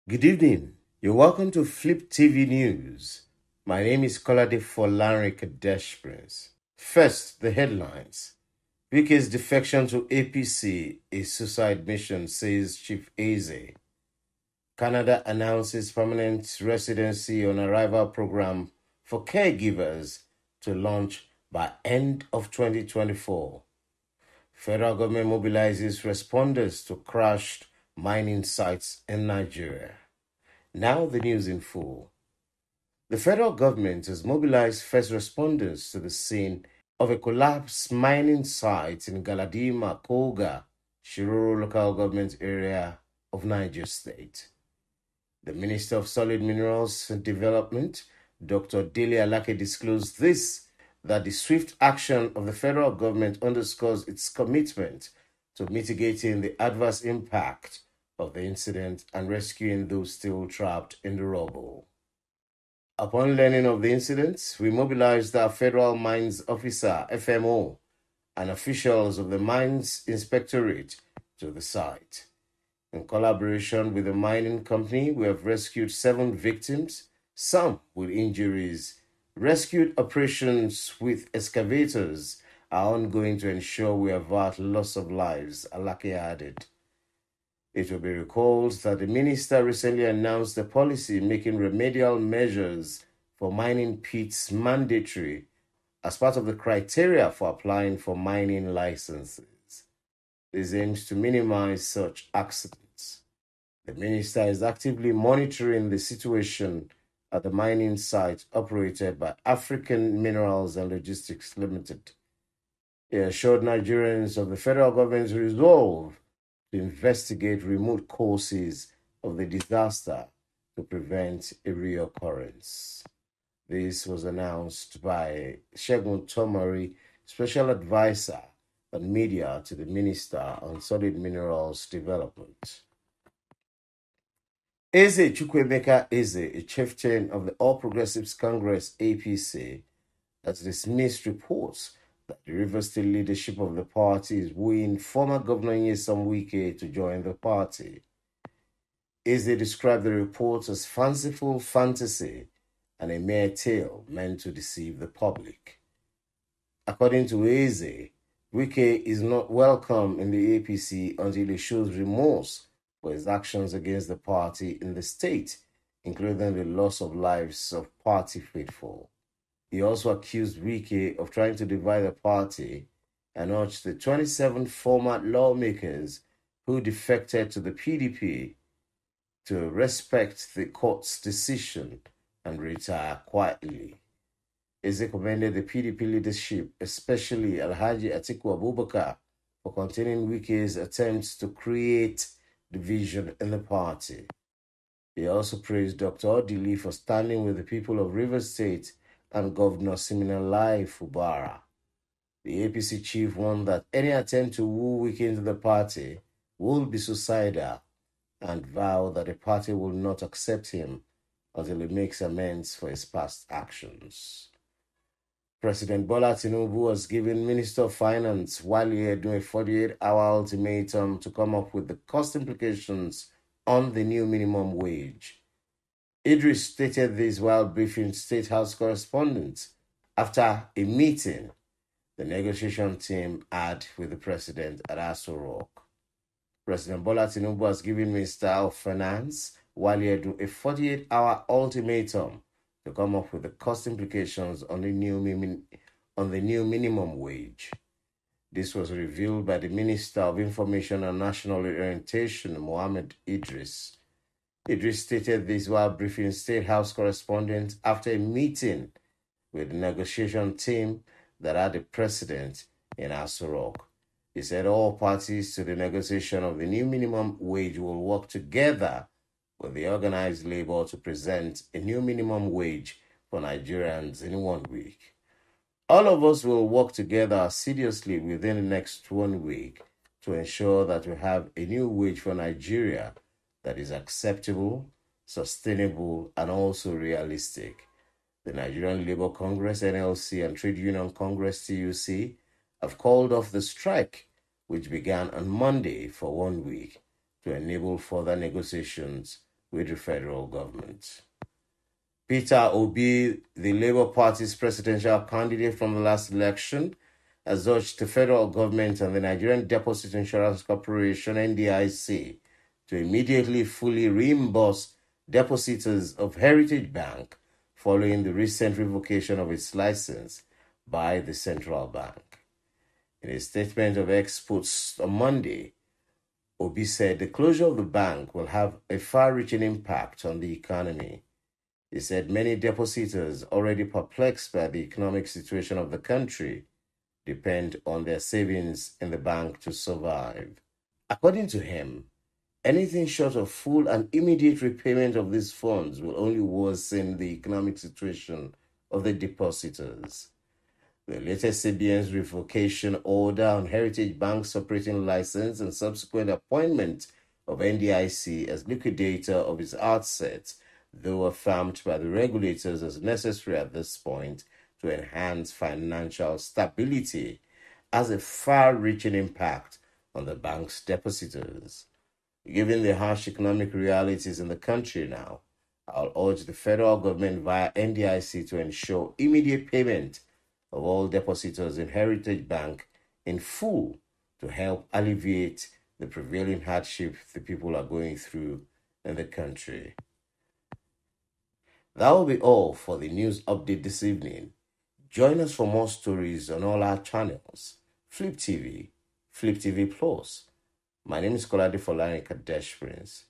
Good evening. You're welcome to Flip TV News. My name is Kolade Folari Kadesh Prince. First, the headlines. Wike'S defection to APC, a suicide mission, says Chief Eze. Canada announces permanent residency on arrival program for caregivers to launch by end of 2024. Federal government mobilizes responders to crashed mining sites in Nigeria. Now the news in full. The federal government has mobilized first responders to the scene of a collapsed mining site in Galadima, Koga, Shiroro local government area of Niger State. The Minister of Solid Minerals and Development, Dr. Dele Alake, disclosed that the swift action of the federal government underscores its commitment to mitigating the adverse impact of the incident and rescuing those still trapped in the rubble. Upon learning of the incident, we mobilized our Federal Mines Officer, FMO, and officials of the Mines Inspectorate to the site. In collaboration with the mining company, we have rescued 7 victims, some with injuries. Rescue operations with excavators are ongoing to ensure we avert loss of lives, Alake added. It will be recalled that the minister recently announced a policy making remedial measures for mining pits mandatory as part of the criteria for applying for mining licenses. This aims to minimize such accidents. The minister is actively monitoring the situation at the mining site operated by African Minerals and Logistics Limited. He assured Nigerians of the federal government's resolve to investigate remote causes of the disaster to prevent a reoccurrence. This was announced by Segun Tomari, Special Advisor on Media to the Minister on Solid Minerals Development. Eze Chukwuemeka Eze, a chieftain of the All Progressives Congress APC, has dismissed reports that the Rivers State leadership of the party is wooing former Governor Nyesom Wike to join the party. Eze described the reports as fanciful fantasy and a mere tale meant to deceive the public. According to Eze, Wike is not welcome in the APC until he shows remorse for his actions against the party in the state, including the loss of lives of party faithful. He also accused Wike of trying to divide the party and urged the 27 former lawmakers who defected to the PDP to respect the court's decision and retire quietly. Eze commended the PDP leadership, especially Alhaji Atiku Abubakar, for containing Wike's attempts to create division in the party. He also praised Dr. Odili for standing with the people of Rivers State and Governor Siminalayi Fubara. The APC chief warned that any attempt to woo Wike into the party will be suicidal and vowed that the party will not accept him until he makes amends for his past actions. President Bola Tinubu has given Minister of Finance Wale Edun a 48-hour ultimatum to come up with the cost implications on the new minimum wage. Idris stated this while briefing State House correspondents after a meeting the negotiation team had with the president at Aso Rock. President Bola Tinubu has given Minister of Finance Wale Edun a 48-hour ultimatum to come up with the cost implications on the new minimum wage. This was revealed by the Minister of Information and National Orientation, Mohammed Idris. Idris stated this while briefing State House correspondents after a meeting with the negotiation team that had the president in Aso Rock. He said all parties to the negotiation of the new minimum wage will work together with the organized labor to present a new minimum wage for Nigerians in 1 week. All of us will work together assiduously within the next 1 week to ensure that we have a new wage for Nigeria that is acceptable, sustainable, and also realistic. The Nigerian Labour Congress, NLC, and Trade Union Congress, TUC, have called off the strike, which began on Monday for 1 week, to enable further negotiations with the federal government. Peter Obi, the Labour Party's presidential candidate from the last election, has urged the federal government and the Nigerian Deposit Insurance Corporation (NDIC) to immediately fully reimburse depositors of Heritage Bank following the recent revocation of its license by the central bank. In a statement of exports on Monday, Obi said the closure of the bank will have a far-reaching impact on the economy. He said many depositors, already perplexed by the economic situation of the country, depend on their savings in the bank to survive. According to him, anything short of full and immediate repayment of these funds will only worsen the economic situation of the depositors. The latest CBN's revocation order on Heritage Bank's operating license and subsequent appointment of NDIC as liquidator of its assets, though affirmed by the regulators as necessary at this point to enhance financial stability, has a far-reaching impact on the bank's depositors. Given the harsh economic realities in the country now, I'll urge the federal government via NDIC to ensure immediate payment of all depositors in Heritage Bank in full to help alleviate the prevailing hardship the people are going through in the country. That will be all for the news update this evening. Join us for more stories on all our channels. Flip TV, Flip TV Plus. My name is Kolade Folani Kadesh Prince.